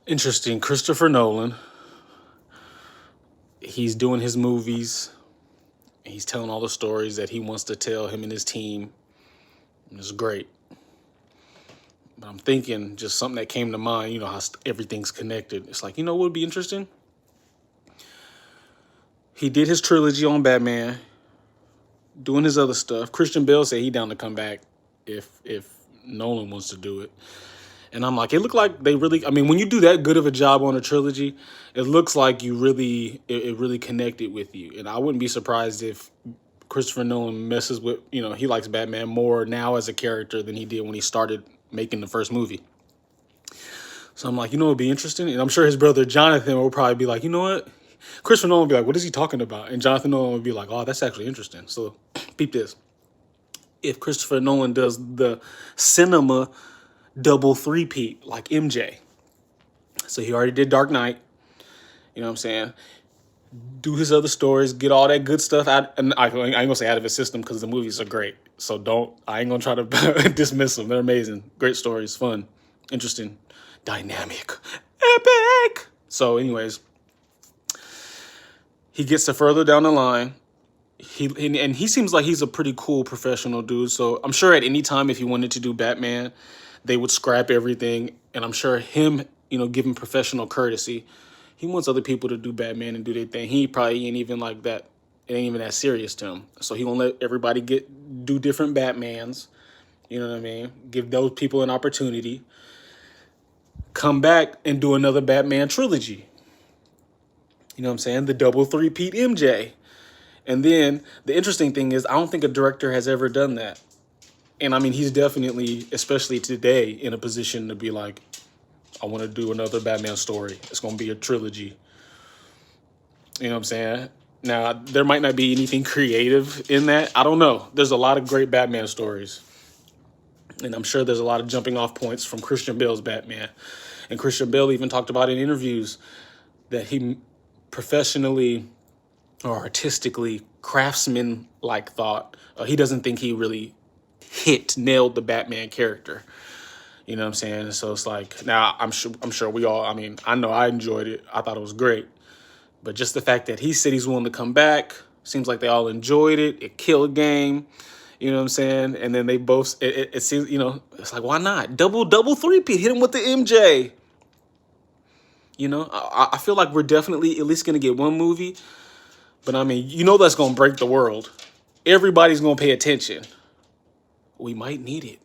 Interesting. Christopher Nolan, he's doing his movies. He's telling all the stories that he wants to tell, him and his team. It's great. But I'm thinking just something that came to mind, you know, how everything's connected. It's like, you know what would be interesting? He did his trilogy on Batman, doing his other stuff. Christian Bale said he down to come back if Nolan wants to do it. And I'm like, it looked like they really, I mean, when you do that good of a job on a trilogy, it looks like you really, it really connected with you. And I wouldn't be surprised if Christopher Nolan messes with, you know, he likes Batman more now as a character than he did when he started making the first movie. So I'm like, you know, it'd be interesting. And I'm sure his brother Jonathan will probably be like, you know what? Christopher Nolan would be like, what is he talking about? And Jonathan Nolan would be like, oh, that's actually interesting. So peep this. If Christopher Nolan does the cinema double three-peat like MJ. So he already did Dark Knight. You know what I'm saying? Do his other stories, get all that good stuff out. And I ain't gonna say out of his system because the movies are great. So I ain't gonna try to dismiss them. They're amazing. Great stories, fun, interesting, dynamic, epic. So anyways, he gets to further down the line. He seems like he's a pretty cool professional dude. So I'm sure at any time if he wanted to do Batman, they would scrap everything. And I'm sure him, you know, giving professional courtesy, he wants other people to do Batman and do their thing. He probably ain't even like that. It ain't even that serious to him. So he gonna let everybody do different Batmans. You know what I mean? Give those people an opportunity. Come back and do another Batman trilogy. You know what I'm saying? The double three-peat MJ. And then the interesting thing is I don't think a director has ever done that. And I mean, he's definitely, especially today, in a position to be like, I want to do another Batman story. It's going to be a trilogy. You know what I'm saying? Now, there might not be anything creative in that. I don't know. There's a lot of great Batman stories. And I'm sure there's a lot of jumping off points from Christian Bale's Batman. And Christian Bale even talked about in interviews that he professionally or artistically, craftsman-like thought, he doesn't think he really nailed the Batman character. You know what I'm saying? So it's like, now I'm sure we all, I mean, I know I enjoyed it. I thought it was great. But just the fact that he said he's willing to come back, seems like they all enjoyed it. It killed game. You know what I'm saying? And then they both, it seems, you know, it's like, why not? Double three-peat. Hit him with the MJ. You know, I feel like we're definitely at least going to get one movie. But I mean, you know that's going to break the world. Everybody's going to pay attention. We might need it.